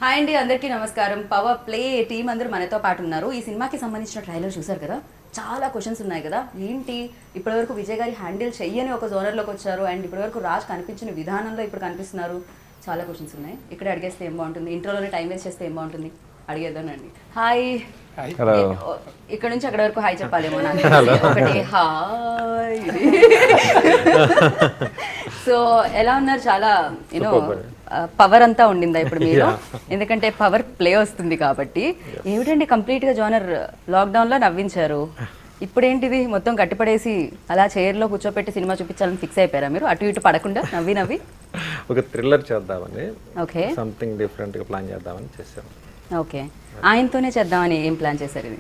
Hi అండి, అందరికీ నమస్కారం. పవర్ ప్లే టీం అందరూ మనతో పాటు ఉన్నారు. ఈ సినిమాకి సంబంధించిన ట్రైలర్ చూసారు కదా, చాలా క్వశ్చన్స్ ఉన్నాయి కదా. ఏంటి ఇప్పటివరకు విజయ్ గారి హ్యాండిల్ చెయ్యని ఒక జోనర్లోకి వచ్చారు, అండ్ ఇప్పటివరకు రాజ్ కనిపించిన విధానంలో ఇప్పుడు కనిపిస్తున్నారు. చాలా క్వశ్చన్స్ ఉన్నాయి. ఇక్కడ అడిగేస్తే ఏం బాగుంటుంది, ఇంట్రోలోనే టైం వేస్ట్ చేస్తే ఏం బాగుంటుంది, అడిగేద్దానండి. హాయ్. ఇక్కడ నుంచి అక్కడ వరకు హాయ్ చెప్పాలేమో నాకు. ఒకటి హాయ్. సో ఎలా ఉన్నారు? చాలా యూనో పవర్ అంతా ఉండిందా ఇప్పుడు మీరు? ఎందుకంటే పవర్ ప్లే వస్తుంది కాబట్టి. ఏమిటండి కంప్లీట్గా జోనర్ లాక్డౌన్లో నవ్వించారు, ఇప్పుడేంటిది మొత్తం కట్టిపడేసి అలా చైర్లో కూర్చోపెట్టి సినిమా చూపించాలని ఫిక్స్ అయిపోయారా మీరు? అటు ఇటు పడకుండా నవ్వి నవ్వి ఒక థ్రిల్లర్ చేద్దామని, ఓకే, సంథింగ్ డిఫరెంట్గా ప్లాన్ చేద్దామని చేశాను. ఓకే, ఆయనతోనే చేద్దామని ఏం ప్లాన్ చేశారు ఇది?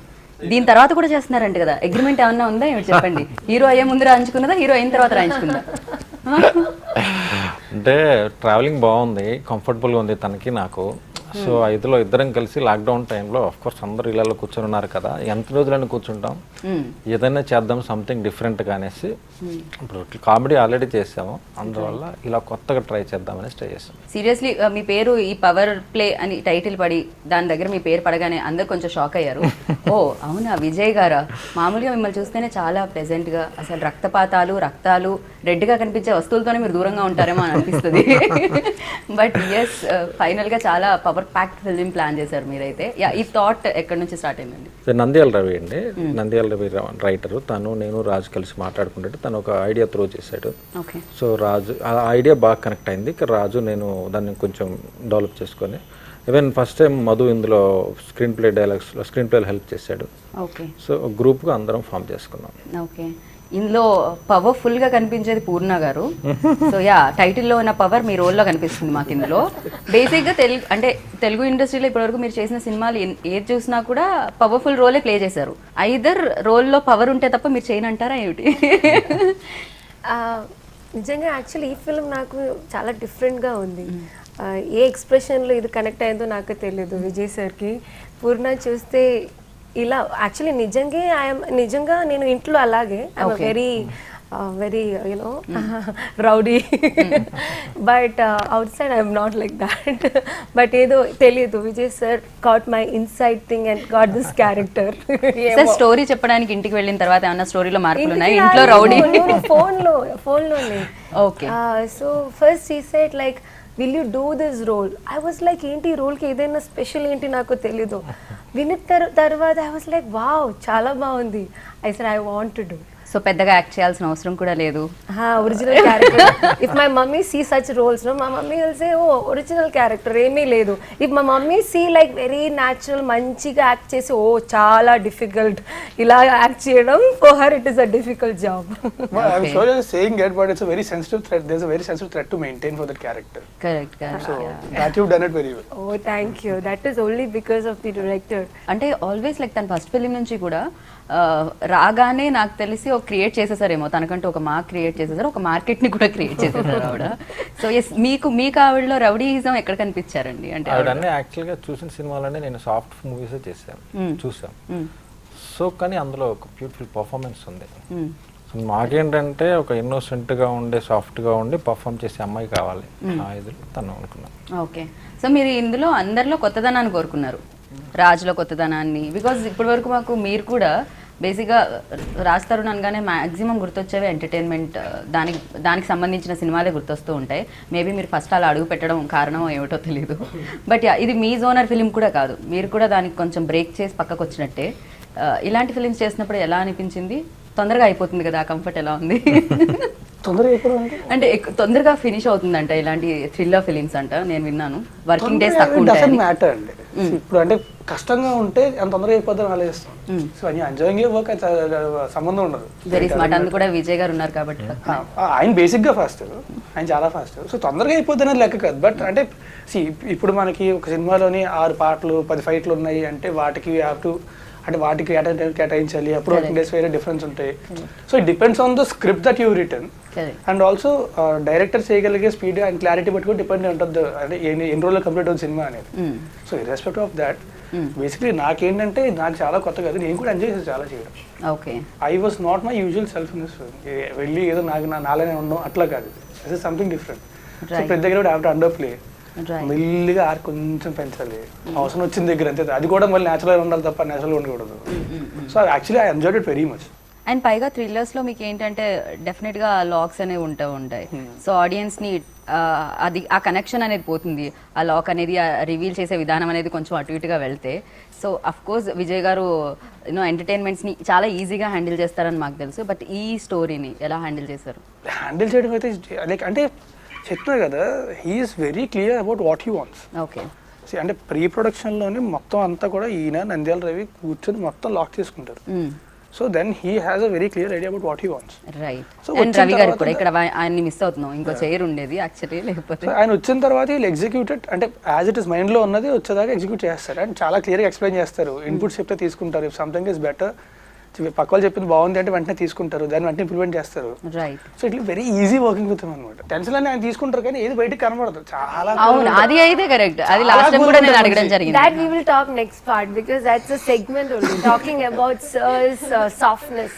దీని తర్వాత కూడా చేస్తున్నారంట కదా, అగ్రిమెంట్ ఏమన్నా ఉందా ఏమిటి చెప్పండి? హీరో అయ్యే ముందు రాయించుకున్నదా, హీరో అయిన తర్వాత రాయించుకుందా? అంటే ట్రావెలింగ్ బాగుంది, కంఫర్టబుల్గా ఉంది తనకి నాకు. సో ఐదులో ఇద్దరం కలిసి లాక్డౌన్ టైంలో కోర్స్ అందరూ ఇళ్ళలో కూర్చొని ఉన్నారు కదా, ఎంత రోజులని కూర్చుంటాం, ఏదైనా చేద్దాం సంథింగ్ డిఫరెంట్గా అనేసి. ఇప్పుడు కామెడీ ఆల్రెడీ చేసాము, అందువల్ల ఇలా కొత్తగా ట్రై చేద్దామని ట్రై చేసాం. సీరియస్లీ మీ పేరు ఈ పవర్ ప్లే అని టైటిల్ పడి దాని దగ్గర మీ పేరు పడగానే అందరు కొంచెం షాక్ అయ్యారు. ఓ అవునా, విజయ్ గారా? మామూలుగా మిమ్మల్ని చూస్తేనే చాలా ప్లెజెంట్గా, అసలు రక్తాలు రెడ్గా కనిపించే వస్తువులతోనే మీరు దూరంగా ఉంటారేమో అని అనిపిస్తుంది. బట్ ఎస్, ఫైనల్గా చాలా పవర్ ప్యాక్డ్ ఫిల్మ్ ప్లాన్ చేశారు మీరైతే. ఈ థాట్ ఎక్కడి నుంచి స్టార్ట్ అయిందండి? నంద్యాల రవి అండి, నంద్యాల రవి రైటరు. నేను రాజు కలిసి మాట్లాడుకుంటే తను ఒక ఐడియా త్రో చేశాడు. సో రాజు ఆ ఐడియా బాగా కనెక్ట్ అయింది. రాజు నేను దాన్ని కొంచెం డెవలప్ చేసుకొని, ఈవెన్ ఫస్ట్ టైం మధు ఇందులో స్క్రీన్ ప్లేలో హెల్ప్ చేశాడు. సో గ్రూప్గా అందరం ఫామ్ చేసుకున్నాం. ఓకే, ఇందులో పవర్ఫుల్గా కనిపించేది పూర్ణ గారు. సో టైటిల్లో ఉన్న పవర్ మీ రోల్లో కనిపిస్తుంది మాకు ఇందులో. బేసిక్గా తెలుగు ఇండస్ట్రీలో ఇప్పటివరకు మీరు చేసిన సినిమాలు ఏది చూసినా కూడా పవర్ఫుల్ రోలే ప్లే చేశారు. ఐదర్ రోల్లో పవర్ ఉంటే తప్ప మీరు చేయనంటారా ఏమిటి? నిజంగా యాక్చువల్లీ ఈ ఫిల్మ్ నాకు చాలా డిఫరెంట్గా ఉంది. ఏ ఎక్స్ప్రెషన్లో ఇది కనెక్ట్ అయిందో నాకు తెలియదు విజయ్ సార్కి. పూర్ణ చూస్తే ఇలా యాక్చువల్లీ నిజంగా నేను ఇంట్లో అలాగే I'm very you know rowdy, but out side I'm not like that. But ఏదో తెలియదు, Vijay sir got my inside thing and got this character. Story చెప్పడానికి ఇంటికి వెళ్ళిన తర్వాత ఏమన్నా స్టోరీలో మార్పులు ఉన్నాయి? ఇంట్లో రౌడీ ఫోన్లోనే. Okay, so first he said like, will you do this role? I was like, ఏంటి ఈ రోల్కి ఏదైనా స్పెషల్ ఏంటి నాకు తెలీదు. విన్న తర్వాత ఐ వాజ్ లైక్, వావ్ చాలా బాగుంది. I said I want to do. So పెద్దగా యాక్ట్ చేయాల్సిన అవసరం కూడా లేదు. Original character. If my mummy see such roles, no my mummy will say, oh original character ఏమీ లేదు. If my mummy see like very natural, మంచిగా act చేసి, oh చాలా డిఫికల్ట్ ఇలా యాక్ట్ చేయడం, for her it is a difficult job. I'm sure you're saying it, but it's a very sensitive thread. There's a very sensitive thread to maintain for that character. Correct. So that you've done it very well. Oh, thank you. That is only because of the director. అంటే always like తన first film నుంచి కూడా రాగానే నాకు తెలిసి ఒక create చేసేసారేమో, తనకంటూ ఒక మార్క్ క్రియేట్ చేసేసారు, ఒక మార్కెట్ని కూడా క్రియేట్ చేసేసారు ఆవిడ. సో ఎస్, మీకు ఆవిడలో రౌడీయిజం ఎక్కడ కనిపించారండి? అంటే ఆవిడన్నీ యాక్చువల్గా చూసిన సినిమాలన్నీ నేను సాఫ్ట్ మూవీసే చూసాం. సో కానీ అందులో ఒక బ్యూటిఫుల్ పర్ఫార్మెన్స్ ఉంది. సో మాకేంటంటే ఒక ఇన్నోసెంట్గా ఉండే, సాఫ్ట్గా ఉండి పర్ఫామ్ చేసే అమ్మాయి కావాలి, ఆ ఎదురు తను అనుకున్నాను. ఓకే, సో మీరు ఇందులో అందరిలో కొత్తదనాన్ని కోరుకున్నారు, రాజులో కొత్తదనాన్ని. బికాజ్ ఇప్పటి వరకు మాకు మీరు కూడా బేసిక్గా రాజ్ తరుణ్ అనగానే మ్యాక్సిమం గుర్తొచ్చేవి ఎంటర్టైన్మెంట్, దానికి సంబంధించిన సినిమాలే గుర్తొస్తూ ఉంటాయి. మేబీ మీరు ఫస్ట్ అలా అడుగు పెట్టడం కారణం ఏమిటో తెలియదు. బట్ ఇది మీ జోనర్ ఫిలిం కూడా కాదు, మీరు కూడా దానికి కొంచెం బ్రేక్ చేసి పక్కకు వచ్చినట్టే. ఇలాంటి ఫిలిమ్స్ చేసినప్పుడు ఎలా అనిపించింది? తొందరగా అయిపోతుంది కదా, కంఫర్ట్ ఎలా ఉంది? అంటే తొందరగా ఫినిష్ అవుతుందంట ఇలాంటి థ్రిల్లర్ ఫిలిమ్స్ అంట, నేను విన్నాను. వర్కింగ్ డేస్ తక్కువ మ్యాటర్ అండి. ఇప్పుడు అంటే కష్టంగా ఉంటే ఎంత తొందరగా అయిపోతుందని ఆలోచిస్తాం. సో అని ఎంజాయింగ్ వర్క్ సంబంధం ఉండదు. Very smart. అందుకు కూడా విజయ్ గారు ఉన్నారు కాబట్టి. ఆయన బేసిక్గా ఫాస్ట్, ఆయన చాలా ఫాస్ట్. సో తొందరగా అయిపోతుంది అనేది లెక్క కాదు. బట్ అంటే ఇప్పుడు మనకి ఒక సినిమాలోని 6 పాటలు 10 ఫైట్లు ఉన్నాయి అంటే వాటికి వాటికి కేటాయించాలి. అప్పుడు వర్కింగ్ డేస్ వేరే డిఫరెన్స్ ఉంటాయి. So it depends on the script that you return. And also director చేయగలిగే స్పీడ్ అండ్ క్లారిటీ బట్టి కూడా డిపెండ్ ఉంటుంది, అంటే ఎన్ని రోజుల్లో కంప్లీట్ అవుతుంది సినిమా అనేది. So irrespective of that, basically నాకేంటంటే నాకు చాలా కొత్త కాదు, నేను కూడా ఎంజాయ్ చేసి చాలా చేయడం. Okay, I was not my usual self in this, వెళ్ళి ఏదో నాలానే ఉండడం అట్లా కాదు. This is something different. So ప్రతి దగ్గర కూడా have to under play. Right. మెల్లిగా ఆర్ కొంచెం పెంచాలి, అవసరం వచ్చిన దగ్గర అంతే, అది కూడా మళ్ళీ న్యాచురల్గా ఉండాలి తప్ప న్యాచురల్గా ఉండకూడదు. So actually I enjoyed it very much. And పైగా థ్రిల్లర్స్లో మీకు ఏంటంటే డెఫినెట్గా లాక్స్ అనేవి ఉంటాయి. సో ఆడియన్స్ని అది ఆ కనెక్షన్ అనేది పోతుంది, ఆ లాక్ అనేది రివీల్ చేసే విధానం అనేది కొంచెం అటు ఇటుగా వెళ్తే. సో అఫ్ కోర్స్ విజయ్ గారు ఎంటర్టైన్మెంట్స్ని చాలా ఈజీగా హ్యాండిల్ చేస్తారని మాకు తెలుసు. బట్ ఈ స్టోరీని ఎలా హ్యాండిల్ చేశారు? హ్యాండిల్ చేయడం అయితే లైక్ అంటే చెప్తున్నా కదా, he's very clear about what he wants. Okay. అంటే ప్రీ ప్రొడక్షన్లోనే మొత్తం అంతా కూడా ఈయన నంద్యాల రవి కూర్చొని మొత్తం లాక్ చేసుకుంటారు. So then he has a very clear idea about what he wants. Right. And Ravi గారు కూడా ఇక్కడ ఆయన్ని మిస్ అవుతున్నాం, ఇంకో చైర్ ఉండేది యాక్చువల్లీ, లేకపోతే ఆయన వచ్చిన తర్వాత వీళ్ళు ఎగ్జిక్యూటెడ్ అంటే యాజ్ ఇట్ ఇస్ మైండ్లో ఉన్నది వచ్చేదాకా ఎగ్జిక్యూట్ చేస్తారు. అండ్ చాలా క్లియర్గా ఎక్స్ప్లెయిన్ చేస్తారు, ఇన్పుట్స్ చెప్తే తీసుకుంటారు. ఇఫ్ సంథింగ్ ఇస్ బెటర్, పక్క వాళ్ళు చెప్పింది బాగుంది అంటే వెంటనే తీసుకుంటారు, దాన్ని వెంటనే ఇంప్లిమెంట్ చేస్తారు. రైట్. సో ఇట్లా వెరీ ఈజీ వర్కింగ్ విత్ అనమాట. టెన్షన్ అని ఆయన తీసుకుంటారు కానీ ఏది బయటకు కనబడదు. చాలా అవును, అది అయితే కరెక్ట్. అది లాస్ట్ టైం కూడా నేను అడగడం జరిగింది. That we will talk next part because that's a segment only talking about sir's softness.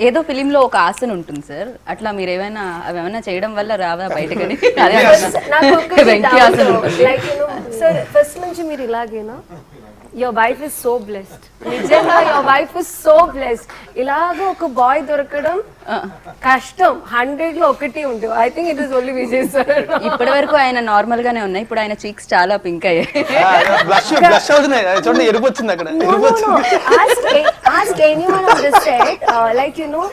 ఏదో ఫిలిం లో ఒక ఆసన ఉంటుంది సార్, అట్లా మీరు అవి ఏమైనా చేయడం వల్ల రావా బయటకని? నాకు ఒక వెంకీ ఆసన like you know sir, first నుంచి మీరు ఇలాగేనా? Your wife is so blessed. నిజంగా your wife is so blessed. ఇలాగ ఒక బాయ్ దొరకడం కష్టం, 100లో ఒకటి ఉంటుంది. I think it is only Vijay sir. ఇప్పటి వరకు ఆయన నార్మల్ గానే ఉన్నాయి, ఇప్పుడు ఆయన చీక్స్ చాలా పింక్ అయ్యాయి. బ్లష్ అవుతున్నాయి చూడండి, ఎరుపు వచ్చింది అక్కడ. Ask anyone on this set, like you know,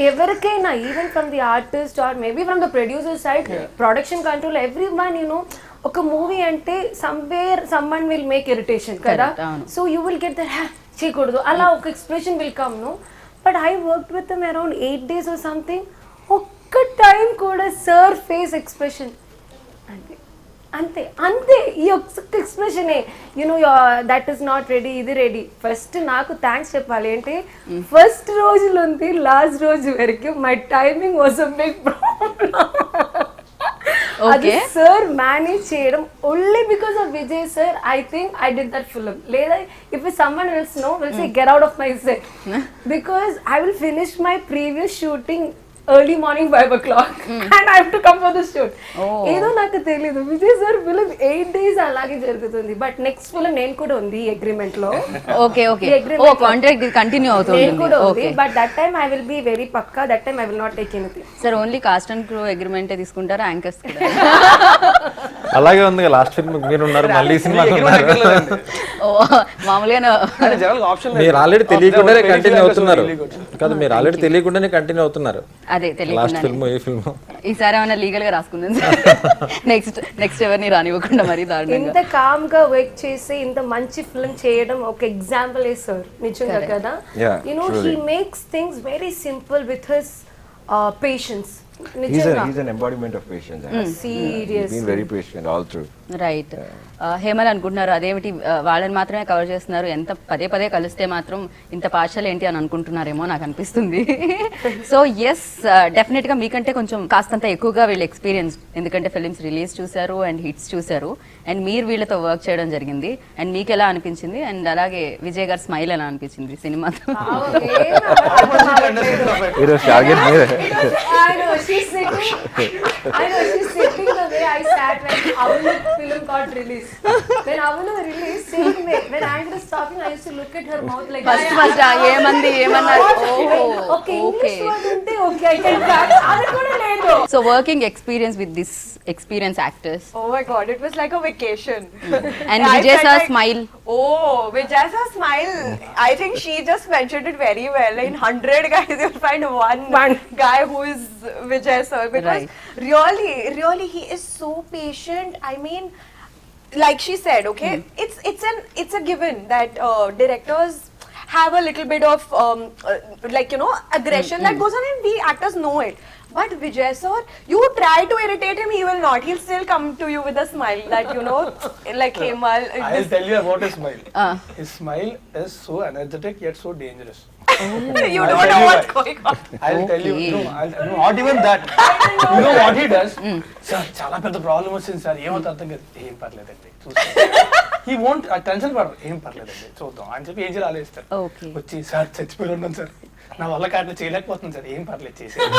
ఎవరికైనా even from the artist or maybe from the producer side, production control, everyone, you know, ఒక మూవీ అంటే somewhere someone will make irritation కదా. So you will get that చేయకూడదు అలా ఒక expression will come, no? But I worked with them around 8 days or something. ఒక్క time కూడా sir face expression అంతే అంతే అంతే, ఈ ఒక్క ఎక్స్ప్రెషనే. You know that is not ready, ఇది రెడీ. ఫస్ట్ నాకు థ్యాంక్స్ చెప్పాలి అంటే ఫస్ట్ రోజు నుండి లాస్ట్ రోజు వరకు my timing was a big problem. అది సార్ మేనేజ్ చేయడం only because of Vijay sir. I think I did that film. లేదా if someone else no will say get out of my set because I will finish my previous shooting early morning 5 o'clock and I have to come for the shoot. ఏదో నాకు తెలియదు, Vijay sir film 8 days అలాగే జరుగుతుంది. But next film నేను కూడా ఉంది agreement లో. Okay okay, oh contract continue అవుతుంది. Okay, but that time I will be very పక్కా. That time I will not take anything. Sir only cast and crew agreement తీసుకుంటారా, anchors కూడా? అలాగే ఉంది, లాస్ట్ ఫిల్మ్ మీరు ఉన్నారు, మళ్ళీ సినిమాకి ఉన్నారు. మామూలుగా మీరు ఆల్రెడీ తెలియకుండానే కంటిన్యూ అవుతున్నారు కదా, మీరు ఆల్రెడీ తెలియకుండానే కంటిన్యూ అవుతున్నారు. అదే లాస్ట్ ఫిల్మ్ ఏ ఫిల్మ్? ఈసారి ఏమైనా లీగల్ గా రాసుకుందాం సార్, నెక్స్ట్ ఎవరిని రానివ్వకుండా మరి దారుణంగా. ఇంత కామ్ గా వర్క్ చేసి ఇంత మంచి ఫిల్మ్ చేయడం ఒక ఎగ్జాంపుల్ ఏ సార్, నిజంగా కదా. You know he makes things very simple with his patience. He's an embodiment of patience. Seriously. He's been very patient all through. Right. Hemal అనుకుంటున్నారు అదేమిటి వాళ్ళని మాత్రమే కవర్ చేస్తున్నారు, ఎంత పదే పదే కలిస్తే మాత్రం ఇంత పార్షల్ ఏంటి అని అనుకుంటున్నారేమో నాకు అనిపిస్తుంది. సో ఎస్, డెఫినెట్గా మీకంటే కొంచెం కాస్తంత ఎక్కువగా వీళ్ళు ఎక్స్పీరియన్స్, ఎందుకంటే ఫిలిమ్స్ రిలీజ్ చూశారు అండ్ హిట్స్ చూశారు, అండ్ మీరు వీళ్ళతో వర్క్ చేయడం జరిగింది. అండ్ మీకు ఎలా అనిపించింది, అండ్ అలాగే విజయ్ గారి స్మైల్ ఎలా అనిపించింది సినిమాతో? She's sitting the way I sat when Avulu film got released. When Avulu released, same way. When Andrew was talking, I used to look at her mouth like first ఏమన్నారు? Okay, English word unte okay, I can catch. Adi kuda ledu. So working experience with this experienced actors. Oh my god, it was like a vacation. And Vijay sir smile. Oh, Vijay sir smile. I think she just mentioned it very well. In 100 guys, you'll find one guy who is Vijay sir, because really he is so patient. I mean, like she said, okay, it's a given that directors have a little bit of like you know aggression that goes on, and we actors know it. But Vijay sir, you try to irritate him, he will not. He'll still come to you with a smile that, you know, like Hemal. I'll tell you about his smile. His smile is so energetic yet so dangerous. You don't know what's going on. I'll tell you. No, not even that. You know what he does? Sir, చాలా పెద్ద problem వచ్చింది sir, ఏమవుతుంది అర్థం కాదు. ఏం పర్లేదండి he won't tension పడరు, ఏం పర్లేదండి చూద్దాం అని చెప్పి ఏం చేయాలి ఆలోచిస్తారు. వచ్చి సార్ చచ్చిపోయి ఉన్నాను సార్, నా వల్ల కాదు చేయలేకపోతుంది సార్, ఏం పర్లేదు చేసేయండి.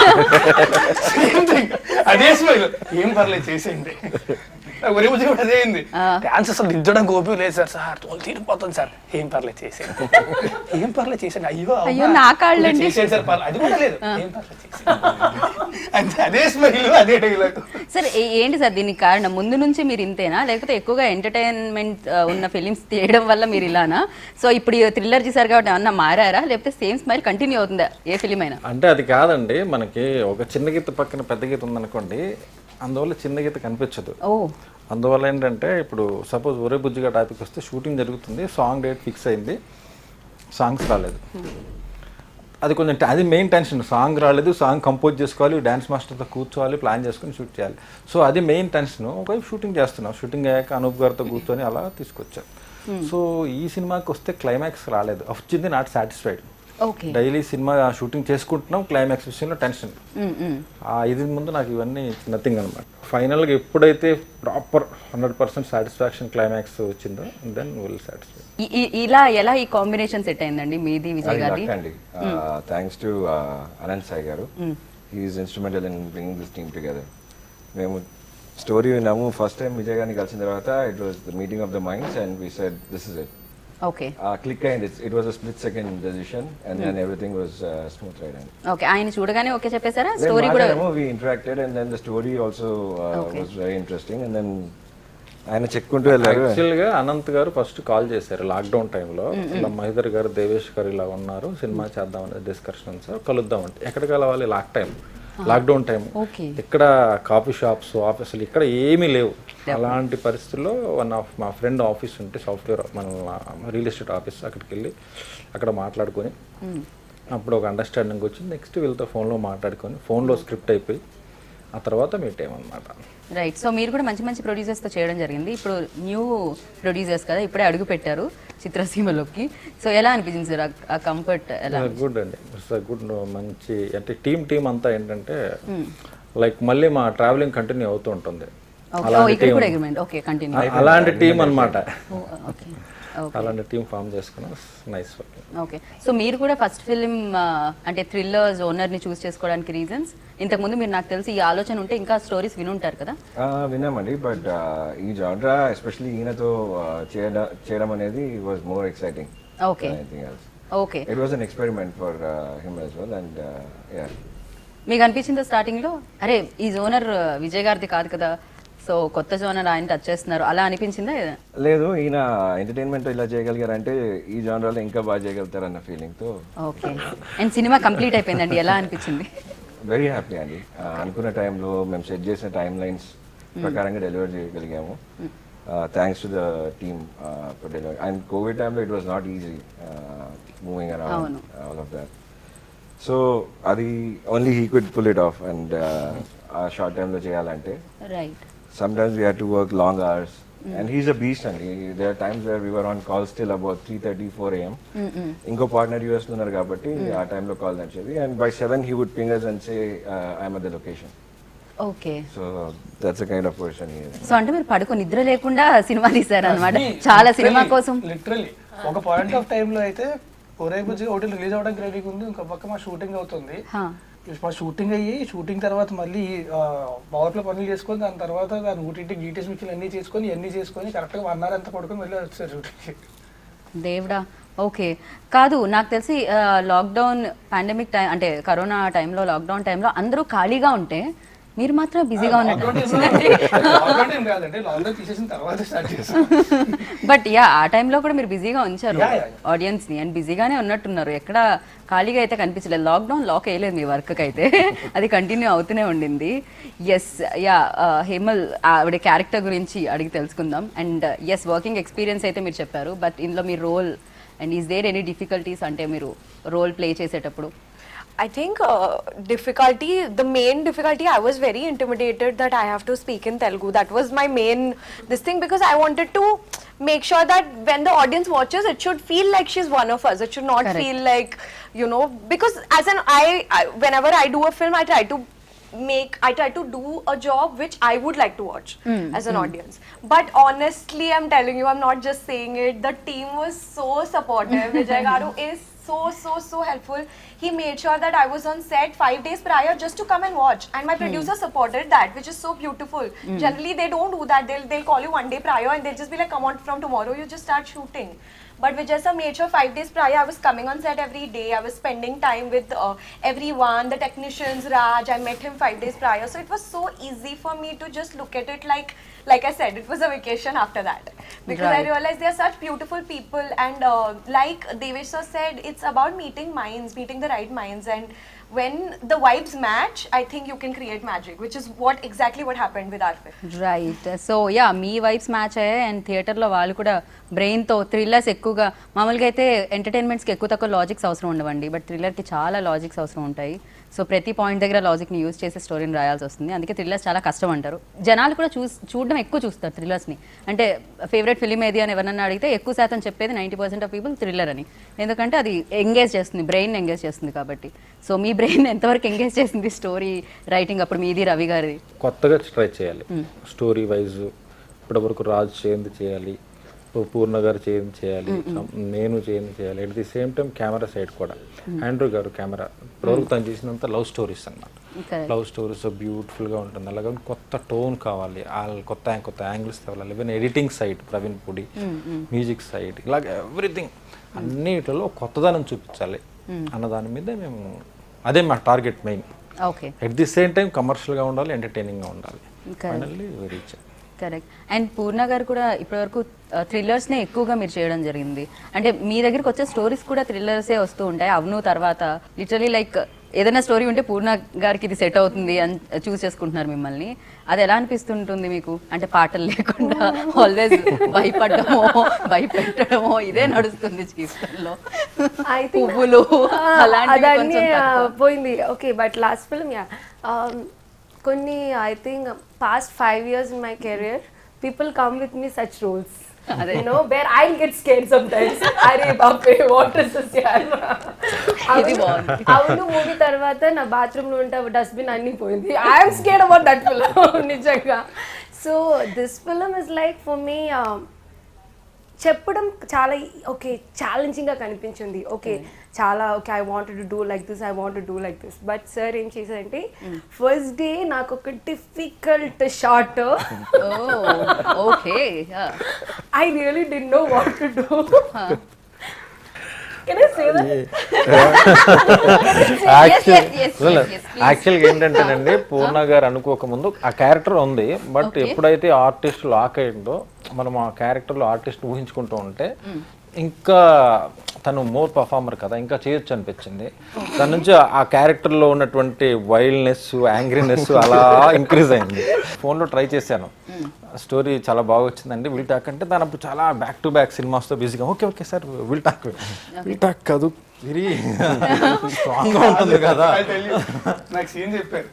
అదే స్మైల్, ఏం పర్లేదు చేసేయండి. ఒరే బుజ్జి కూడా అదే అయింది. డాన్స్ అసలు దిద్దడం గోపి లేదు సార్, సార్ తోలు తీరిపోతుంది సార్, ఏం పర్లేదు చేసేది, ఏం పర్లేదు చేశాను, అయ్యో నా కాళ్ళండి చేసేది సార్, పర్లేదు అది కూడా లేదు, ఏం పర్లేదు చేసేది, అదే స్మైల్ అదే డైలాగ్. సరే ఏంటి సార్ దీనికి కారణం? ముందు నుంచి మీరు ఇంతేనా, లేకపోతే ఎక్కువగా ఎంటర్టైన్మెంట్ ఉన్న ఫిలిమ్స్ తీయడం వల్ల మీరు ఇలానా? సో ఇప్పుడు థ్రిల్లర్ చేశారు కాబట్టి ఏమన్నా మారారా, లేకపోతే సేమ్ స్మైల్ కంటిన్యూ అవుతుందా ఏ ఫిలిం అయినా? అంటే అది కాదండి, మనకి ఒక చిన్న గీత పక్కన పెద్ద గీత ఉందనుకోండి, అందువల్ల చిన్న గీత కనిపించదు. ఓ అందువల్ల ఏంటంటే ఇప్పుడు సపోజ్ ఒరే బుజ్జిగా టాపిక్ వస్తే షూటింగ్ జరుగుతుంది, సాంగ్ డేట్ ఫిక్స్ అయింది, సాంగ్స్ రాలేదు, అది కొంచెం అది మెయిన్ టెన్షన్. సాంగ్ రాలేదు, సాంగ్ కంపోజ్ చేసుకోవాలి, డ్యాన్స్ మాస్టర్తో కూర్చోవాలి, ప్లాన్ చేసుకుని షూట్ చేయాలి. సో అది మెయిన్ టెన్షన్. ఒకవైపు షూటింగ్ చేస్తున్నాం, షూటింగ్ అయ్యాక అనూప్ గారితో కూర్చొని అలా తీసుకొచ్చాం. సో ఈ సినిమాకి వస్తే క్లైమాక్స్ రాలేదు, వచ్చింది not satisfied. Okay daily cinema shooting చేసుకుంటున్నాం, క్లైమాక్స్ విషయంలో టెన్షన్. ఇది ముందు నాకు ఇవన్నీ నథింగ్ అనమాట. ఫైనల్గా ఎప్పుడైతే ప్రాపర్ 100% సాటిస్ఫాక్షన్ క్లైమాక్స్ వచ్చిందో దెన్ విల్ సాటిస్ఫై. ఇలా ఎలా ఈ కాంబినేషన్ సెట్ అయిందండి మీది విజయ్ గారి? అండి thanks to Anant Sai garu, he's instrumental in bringing this team together. మేము స్టోరీ విన్నాము, ఫస్ట్ టైం విజయ్ గారిని కలిసిన తర్వాత it was the meeting of the minds and we said this is it. Okay click అయింది, it was a split second decision and then everything was smooth ride. And okay ఆయన చూడగానే okay చెప్పేశారా? Story కూడా we interacted and then the story also was very interesting and then ఆయన చెక్కుంటూ వెళ్ళారు. యాక్చువల్గా అనంత్ గారు first call చేశారు లాక్డౌన్ టైంలో, ఇలా మహిదర్ గారు, దేవేష్ గారు ఇలా ఉన్నారు, సినిమా చేద్దామని డిస్కషన్ సార్, కలుద్దామంటే ఎక్కడికి వెళ్ళాలి, లాక్డౌన్ టైం, ఇక్కడ కాఫీ షాప్స్ ఆఫీసులు ఇక్కడ ఏమీ లేవు. అలాంటి పరిస్థితుల్లో వన్ ఆఫ్ మా ఫ్రెండ్ ఆఫీస్ ఉంటే సాఫ్ట్వేర్ మన రియల్ ఎస్టేట్ ఆఫీస్, అక్కడికి వెళ్ళి అక్కడ మాట్లాడుకొని అప్పుడు ఒక అండర్స్టాండింగ్ వచ్చింది. నెక్స్ట్ వీళ్ళతో ఫోన్లో మాట్లాడుకొని ఫోన్లో స్క్రిప్ట్ అయిపోయి ఆ తర్వాత మీట్ అయ్యామన్నమాట. రైట్. సో మీరు కూడా మంచి మంచి ప్రొడ్యూసర్స్తో చేయడం జరిగింది. ఇప్పుడు న్యూ ప్రొడ్యూసర్స్ కదా, ఇప్పుడే అడుగు పెట్టారు చిత్రసీమలోకి. సో ఎలా అనిపించింది సార్ ఆ కంఫర్ట్? ఎలా? గుడ్ అండి, ఇట్స్ గుడ్. మంచి అంటే టీమ్ అంతా ఏంటంటే లైక్ మళ్ళీ మా ట్రావెలింగ్ కంటిన్యూ అవుతూ ఉంటుంది. అలాంటి టీం అన్నమాట, అలాంటి టీం ఫామ్ చేసుకున్నాం. Nice working. ఓకే. సో మీరు కూడా ఫస్ట్ ఫిలిం అంటే థ్రిల్లర్ జోనర్ని చూస్ చేసుకోవడానికి రీజన్స్? ఇంతకుముందు మీరు నాకు తెలిసి ఈ ఆలోచన ఉంటే ఇంకా స్టోరీస్ వినుంటారు కదా? విన్నామండి, బట్ ఈ జాన్రా ఎస్పెషల్లీ ఈయనతో చేయడం అనేది was more exciting. Okay okay. It was an experiment for him as well and yeah. మీకు అనిపించిందో స్టార్టింగ్లో అరే ఈ జోనర్ విజయ్ గారిది కాదు కదా, సో కొత్త జోనర్ ఆయన టచ్ చేస్తున్నారు అలా అనిపించిందా? లేదు, ఈయన ఎంటర్టైన్మెంట్ ఇలా చేయగలిగారంటే ఈ జానరాలో ఇంకా బాగా చేయగలుగుతారన్న ఫీలింగ్తో. ఓకే. అండ్ సినిమా కంప్లీట్ అయిపోయిందండి, ఎలా అనిపించింది? వెరీ హ్యాపీ అండి. అనుకున్న టైంలో మేము సెట్ చేసిన టైం లైన్స్ ప్రకారంగా డెలివర్ చేయగలిగాము. Thanks to the team for delivery. And Covid టైంలో it was not easy moving around all of that. So అది only he could pull it off. And ఆ షార్ట్ టైంలో చేయాలంటే right. sometimes we had to work long hours and he's a beast and there are times where we were on calls till about 3:30 4 a.m. inko partner US lo unnaru kabatti aa time lo call nachedi and by 7 he would ping us and say I'm at the location. Okay, so that's the kind of person he is. So అంటే మీరు పడుకొని నిద్ర లేకుండా cinema తీశారు అన్నమాట చాలా cinema కోసం. Literally ఒక పాయింట్ ఆఫ్ టైం లో అయితే ఒరే బుజ్జి ఒకటి రిలీజ్ అవడానికి రెడీగా ఉంది, ఇంకో పక్క మా షూటింగ్ అవుతుంది. మా షూటింగ్ అయ్యి షూటింగ్ తర్వాత మళ్ళీ పవర్లో పనులు చేసుకొని దాని తర్వాత దాని ఊటింటికి డీటెయిల్స్ మిక్కిలు అన్నీ చేసుకొని కరెక్ట్గా 1 hour అంతా పడుకొని వెళ్ళి వచ్చారు షూటింగ్కి. దేవుడా. ఓకే. కాదు నాకు తెలిసి లాక్డౌన్ పాండమిక్ టైం అంటే కరోనా టైంలో లాక్డౌన్ టైంలో అందరూ ఖాళీగా ఉంటే మీరు మాత్రం బిజీగా ఉన్నట్టు. బట్ యా ఆ టైంలో కూడా మీరు బిజీగా ఉంచారు ఆడియన్స్ని అండ్ బిజీగానే ఉన్నట్టున్నారు, ఎక్కడ ఖాళీగా అయితే కనిపించలేదు. లాక్డౌన్ లాక్ వేయలేదు మీ వర్క్కి అయితే, అది కంటిన్యూ అవుతూనే ఉండింది. ఎస్ యా హేమల్ ఆవిడ క్యారెక్టర్ గురించి అడిగి తెలుసుకుందాం. అండ్ ఎస్ వర్కింగ్ ఎక్స్పీరియన్స్ అయితే మీరు చెప్పారు, బట్ ఇందులో మీ role and is there any difficulties అంటే మీరు రోల్ ప్లే చేసేటప్పుడు? I think the main difficulty, I was very intimidated that I have to speak in Telugu. That was my main this thing, because I wanted to make sure that when the audience watches, it should feel like she's one of us. It should not feel like, you know, because as an whenever I do a film, I try to do a job which I would like to watch as an audience. But honestly, I'm telling you, I'm not just saying it. The team was so supportive. Vijay Garu is so helpful. He made sure that I was on set 5 days prior just to come and watch, and my producer supported that, which is so beautiful. Generally they don't do that. They'll call you 1 day prior and they'll just be like, come on, from tomorrow you just start shooting. But Vijay sir made sure 5 days prior I was coming on set every day. I was spending time with everyone, the technicians, Raj. I met him 5 days prior. So it was so easy for me to just look at it like I said, it was a vacation after that. Because I Right. realized they are such beautiful people, and like Devesh sir said, it's about meeting minds, meeting the right minds, and when the vibes match, I think you can create magic, which is exactly what happened with our film. Right so yeah me vibes match అయ్యాయి and థియేటర్లో వాళ్ళు కూడా బ్రెయిన్తో thrillers ఎక్కువగా మామూలుగా అయితే ఎంటర్టైన్మెంట్స్కి ఎక్కువ తక్కువ logics అవసరం ఉండవండి బట్ థ్రిల్లర్కి చాలా లాజిక్స్ అవసరం ఉంటాయి సో ప్రతి పాయింట్ దగ్గర లాజిక్ని యూజ్ చేసి స్టోరీని రాయాల్సి వస్తుంది అందుకే థ్రిల్లర్స్ చాలా కష్టం అంటారు జనాలు కూడా చూడడం ఎక్కువ చూస్తారు థ్రిల్లర్స్ని అంటే ఫేవరెట్ ఫిలిం ఏది అని ఎవరన్నా అడిగితే ఎక్కువ శాతం చెప్పేది 90% ఆఫ్ పీపుల్ థ్రిల్లర్ అని ఎందుకంటే అది ఎంగేజ్ చేస్తుంది బ్రెయిన్ ఎంగేజ్ చేస్తుంది కాబట్టి సో మీ బ్రెయిన్ ఎంతవరకు ఎంగేజ్ చేసింది స్టోరీ రైటింగ్ అప్పుడు మీది రవి గారిది కొత్తగా ట్రై చేయాలి స్టోరీ వైజ్ ఇప్పటివరకు రాజు చేయంది చేయాలి పూర్ణ గారు చేయంది చేయాలి నేను చేయంది చేయాలి at the same time camera side కూడా ఆండ్రూ గారు కెమెరా ఇప్పటివరకు తను చేసినంత లవ్ స్టోరీస్ అన్నమాట లవ్ స్టోరీస్ బ్యూటిఫుల్గా ఉంటుంది అలాగే కొత్త టోన్ కావాలి కొత్త కొత్త యాంగిల్స్ తేవాలి even editing side Praveen Pudi music side ఇలాగ ఎవ్రీథింగ్ అన్నిటిలో కొత్తదనం చూపించాలి అన్న దాని మీద మేము అదే మా target main okay at the same time కమర్షియల్గా ఉండాలి ఎంటర్టైనింగ్గా ఉండాలి finally reach correct and Poorna garu కూడా ఇప్పటివరకు థ్రిల్లర్స్నే ఎక్కువగా మీరు చేయడం జరిగింది అంటే మీ దగ్గరికి వచ్చే స్టోరీస్ కూడా థ్రిల్లర్సే వస్తూ ఉంటాయి అవును తర్వాత లిటరలీ లైక్ ఏదైనా స్టోరీ ఉంటే పూర్ణ గారికి ఇది సెట్ అవుతుంది అని చూస్ చేసుకుంటున్నారు మిమ్మల్ని అది ఎలా అనిపిస్తుంటుంది మీకు అంటే పాటలు లేకుండా ఆల్వేస్ భయపెట్టడమో ఇదే నడుస్తుంది జీవితంలో పువ్వులు అదన్నీ పోయింది okay but last film yeah కొన్ని I think past 5 years in my career people come with me such roles you know where I'll get scared sometimes are bape what is this yaar avunu movie tarvata na bathroom lo unta dustbin anni poindi I am scared about that film nijanga so this film is like for me చెప్పడం చాలా okay ఛాలెంజింగ్గా కనిపించింది okay చాలా okay I wanted to do like this but sir ఏం చేశారంటే first day నాకు ఒక difficult short okay I really did know what to do can I say that యాక్చువల్గా ఏంటంటేనండి పూర్ణ గారు అనుకోకముందు ఆ క్యారెక్టర్ ఉంది బట్ ఎప్పుడైతే ఆర్టిస్ట్ లాక్ అయిందో మనం ఆ క్యారెక్టర్లో ఆర్టిస్ట్ ఊహించుకుంటూ ఉంటే ఇంకా తను మోర్ పర్ఫార్మర్ కదా ఇంకా చేయొచ్చు అనిపించింది దాని నుంచి ఆ క్యారెక్టర్లో ఉన్నటువంటి వైల్డ్నెస్ యాంగ్రీనెస్ అలా ఇంక్రీజ్ అయింది ఫోన్లో ట్రై చేశాను స్టోరీ చాలా బాగా వచ్చిందండి విల్ టాక్ అంటే దాని అప్పుడు చాలా బ్యాక్ టు బ్యాక్ సినిమాస్తో బిజీగా ఓకే సార్ విల్ టాక్ కాదు వెరీ స్ట్రాంగ్గా ఉంటుంది కదా నాకు సీన్ చెప్పారు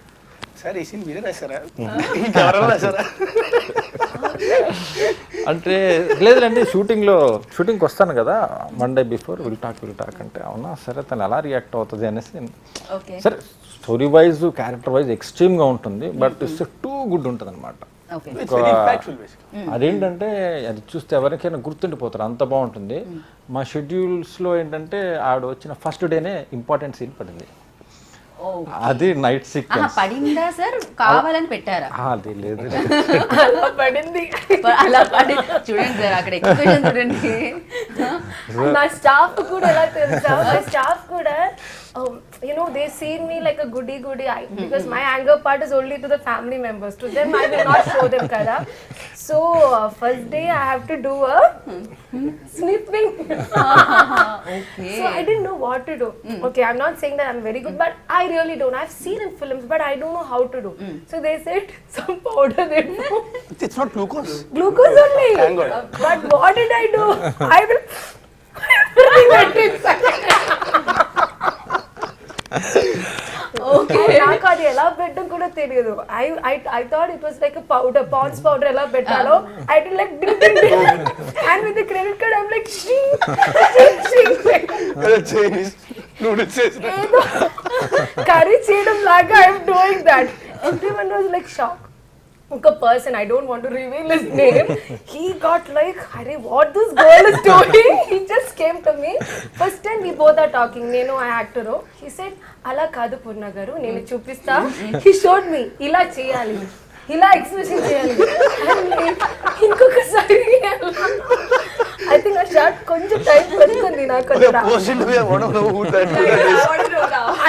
సార్ ఈ సీన్ మీరే రాశారా ఇంకెవరైనా రాశారా అంటే లేదులేండి షూటింగ్కి వస్తాను కదా 1 day బిఫోర్ విల్ టాక్ అంటే అవునా సరే తను ఎలా రియాక్ట్ అవుతుంది అనేసి సరే స్టోరీ వైజ్ క్యారెక్టర్ వైజ్ ఎక్స్ట్రీమ్గా ఉంటుంది బట్ ఇట్స్ టూ గుడ్ ఉంటుంది అనమాట అదేంటంటే అది చూస్తే ఎవరికైనా గుర్తుండిపోతారు అంత బాగుంటుంది మా షెడ్యూల్స్లో ఏంటంటే ఆవిడ వచ్చిన ఫస్ట్ డేనే ఇంపార్టెంట్ సీన్ పడింది అది నైట్ సీక్వెన్స్ పడిందా సార్ కావాలని పెట్టారా అది లేదు అలా పడింది అలా పడి చూడండి సార్ అక్కడ ఎక్స్ప్రెషన్ చూడండి నా స్టాఫ్ కూడా ఎలా తెలుసా మా స్టాఫ్ కూడా you know they see me like a goody because my anger part is only to the family members to them I will not show them kada so first day I have to do a sniffing okay so I didn't know what to do okay I'm not saying that I'm very good but I really don't I've seen in films but I don't know how to do so they said some powder they do it's not glucose only but what did I do I will నాకు అది ఎలా పెట్టడం కూడా తెలియదు I thought it was like a powder Pond's powder ఎలా పెట్టాలో I did like and with the credit card I'm like curry చేయడం లాగా I'm doing that everyone was like shocked ఒక person I don't want to reveal his name he got like what this girl is doing he just came to me. First time we both are talking. నేను ఆ actor. He said, అలా కాదు పూర్ణ గారు, నేను చూపిస్తా. He showed me, ఇలా చేయాలి, ఇలా ఎక్స్ప్రెషన్ చేయాలి. ఇంకొకసారి ఐ థింక్ ఆ షార్ట్ కొంచెం టైం పడుతుంది నాకు.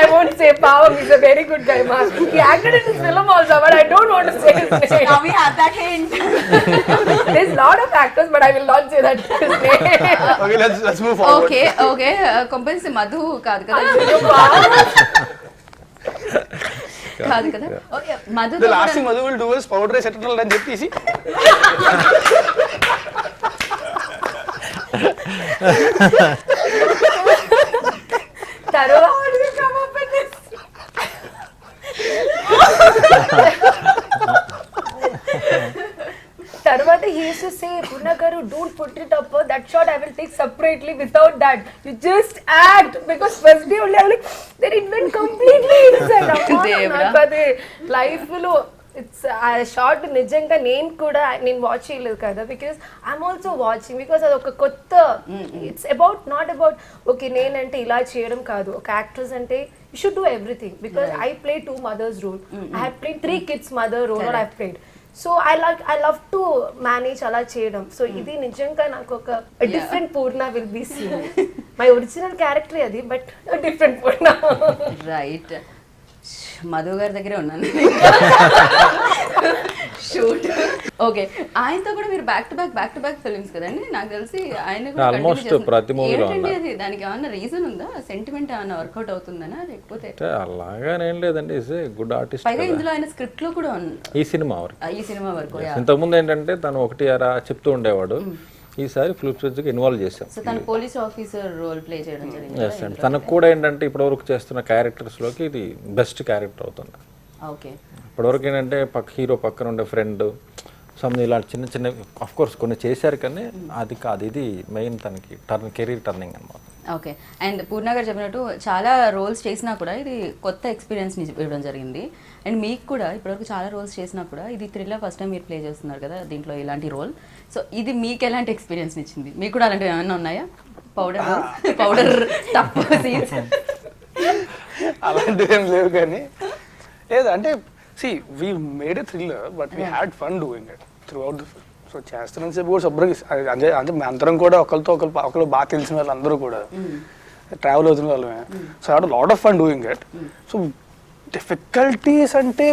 I won't say Pavam is a very good guy, man. He acted in this film also, but I don't want to say his name. Now we have that hint. There's a lot of actors, but I will not say that his name. Okay, let's move forward. Okay కంపెన్సీ మధు కాదు కదా, కాదు కదా. Okay Madhu The last thing Madhu will do is powder settle అని చెప్పేసి తర్వాత he used to say, Purna garu, don't put it up, that shot I will take separately without that, you just act, because first day only I was like, then it went completely inside. నాకు అది life లో it's ఆ short నిజంగా నేను కూడా నేను watch చేయలేదు కదా, because I'm also watching, because అది ఒక కొత్త, it's about not about okay నేనంటే ఇలా చేయడం కాదు, ఒక యాక్ట్రెస్ అంటే you should do everything, because I play 2 mothers role, I have played 3 kids mother role, what I have played. So I love to manage అలా చేయడం. సో ఇది నిజంగా నాకు ఒక different Poorna will be seen. My original character అది, but different Poorna. Right, Madhu గారి దగ్గరే ఉన్నాను షూట్. ఓకే, ఆయనతో కూడా మీరు బ్యాక్ టు బ్యాక్ ఫిల్మ్స్ కదండి, నాకు తెలిసి ఆయన కూడా Almost continue చేస్తున్నారు. ప్రతి మూవీలో ఏంటండి అది, దానికి ఏమన్నా రీజన్ ఉందా, సెంటిమెంట్ ఏమన్నా వర్కౌట్ అవుతుందనా, లేకపోతే అలాగానేం లేదండి, ఇస్ ఏ గుడ్ ఆర్టిస్ట్. పైగా ఇందులో ఆయన స్క్రిప్ట్ లో కూడా ఈ సినిమా వరకు, ఈ సినిమా వరకు ఇంతకుముందు ఏంటంటే తను ఒకటి అరా చెప్తూ ఉండేవాడు, ఈసారి ఫిల్మ్ స్టేజ్కి ఇన్వాల్వ్ చేశాం. సో తను పోలీస్ ఆఫీసర్ రోల్ ప్లే చేయడం జరిగింది. ఎస్ అండి, తనకు కూడా ఏంటంటే ఇప్పటివరకు చేస్తున్న క్యారెక్టర్స్లోకి ఇది బెస్ట్ క్యారెక్టర్ అవుతుంది. ఓకే, ఇప్పటివరకు ఏంటంటే హీరో పక్కన ఉండే ఫ్రెండ్ సంథింగ్ ఇలాంటి చిన్న చిన్న ఆఫ్ కోర్స్ కొన్ని చేశారు, కానీ అది కాదు, ఇది మెయిన్ తనకి కెరీర్ టర్నింగ్ అనమాట. ఓకే, అండ్ పూర్ణ గారు చెప్పినట్టు చాలా రోల్స్ చేసినా కూడా ఇది కొత్త ఎక్స్పీరియన్స్ని ఇవ్వడం జరిగింది. అండ్ మీకు కూడా ఇప్పటివరకు చాలా రోల్స్ చేసినా కూడా ఇది థ్రిల్లర్ ఫస్ట్ టైం మీరు ప్లే చేస్తున్నారు కదా దీంట్లో ఇలాంటి రోల్. సో ఇది మీకు ఎలాంటి ఎక్స్పీరియన్స్ ఇచ్చింది? మీకు కూడా అలాంటివి ఏమైనా ఉన్నాయా? పౌడర్ టప్ సీన్స్ అలాంటివి ఏం లేవు, కానీ లేదు అంటే C we made a thriller, but we had fun doing it through out the film. So చేస్తున్న సేపు కూడా శుభ్రంగా అంటే అంటే అందరం కూడా ఒకరు బాగా తెలిసిన వాళ్ళు అందరూ కూడా ట్రావెల్ అవుతున్న వాళ్ళమే. So had lot of fun doing it. So difficulties అంటే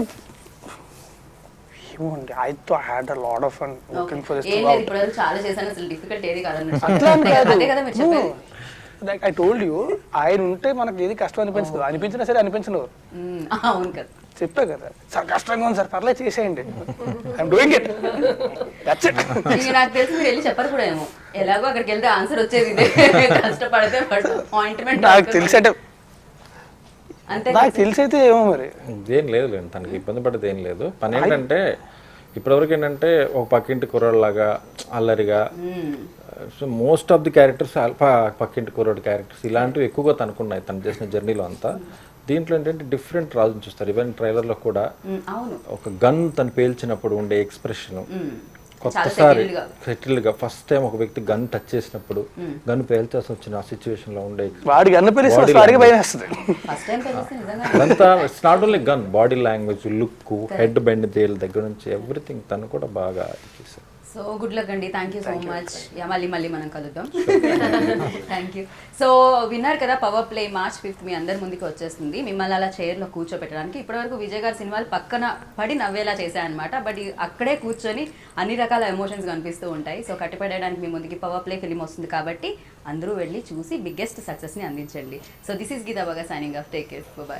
ఏమోండి, I had a lot of fun working for this. చాలా చేశాను, అసలు డిఫికల్ట్ ఏది అట్లా అని కాదు. అదే కదా మీరు చెప్పేది. లైక్ ఐ టోల్డ్ యూ, ఆయన ఉంటే మనకి ఏది కష్టం అనిపించదు, అనిపించినా సరే అనిపించను. అవును కదా, చెప్పా కదా సార్ కష్టంగా ఉంది సార్, పర్లేదు చేసేయండి, I'm doing it, that's it. ఇంకా నాకు తెలిసి మీరు వెళ్ళి చెప్పరు కూడా ఏమో, ఎలాగో అక్కడికి వెళ్తే ఆన్సర్ వచ్చేది ఇదే, కష్టపడితే అపాయింట్మెంట్. నాకు తెలిసి అంటే అంతే, నాకు తెలిసి అయితే ఏమో మరి ఇదేం లేదు, తనకి ఇబ్బంది పడేది ఏం లేదు. పని ఏంటంటే ఇప్పటివరకు ఏంటంటే ఒక పక్కింటి కుర్రాళ్ళలాగా అల్లరిగా, so most of the characters పక్కింటి కుర్రాడు క్యారెక్టర్స్ ఇలాంటివి ఎక్కువగా తనకున్నాయి తను చేసిన జర్నీలో అంతా. దీంట్లో ఏంటంటే డిఫరెంట్ రాజుని చూస్తారు. ఈవెన్ ట్రైలర్లో కూడా ఒక గన్ తను పేల్చినప్పుడు ఉండే ఎక్స్ప్రెషన్, కొత్తసారి సెటిల్గా ఫస్ట్ టైం ఒక వ్యక్తి గన్ టచ్ చేసినప్పుడు గన్ పేల్చాల్సి వచ్చిన ఆ సిచ్యువేషన్ లో ఉండే వాడికి అన్న పిలిస్తే భయం వేస్తుంది. అదంతా it's not only gun, body language, look, head bend they'll దగ్గర నుంచి ఎవ్రీథింగ్ తను కూడా బాగా చేశారు. సో గుడ్ లక్ అండి, థ్యాంక్ యూ సో మచ్. మళ్ళీ మనం కలుద్దాం. Thank you. సో విన్నారు కదా, పవర్ ప్లే March 5th మీ అందరి ముందుకు వచ్చేస్తుంది. మిమ్మల్ని అలా చైర్లో కూర్చోపెట్టడానికి ఇప్పటివరకు విజయ్ గారి సినిమాలు పక్కన పడి నవ్వేలా చేశాయన్నమాట. బట్ అక్కడే కూర్చొని అన్ని రకాల ఎమోషన్స్ కనిపిస్తూ ఉంటాయి. సో కట్టిపడడానికి మీ ముందుకి పవర్ ప్లే ఫిలిం వస్తుంది కాబట్టి అందరూ వెళ్ళి చూసి బిగ్గెస్ట్ సక్సెస్ని అందించండి. సో దిస్ ఈస్ గీతా బాగా signing off. Take care, bye.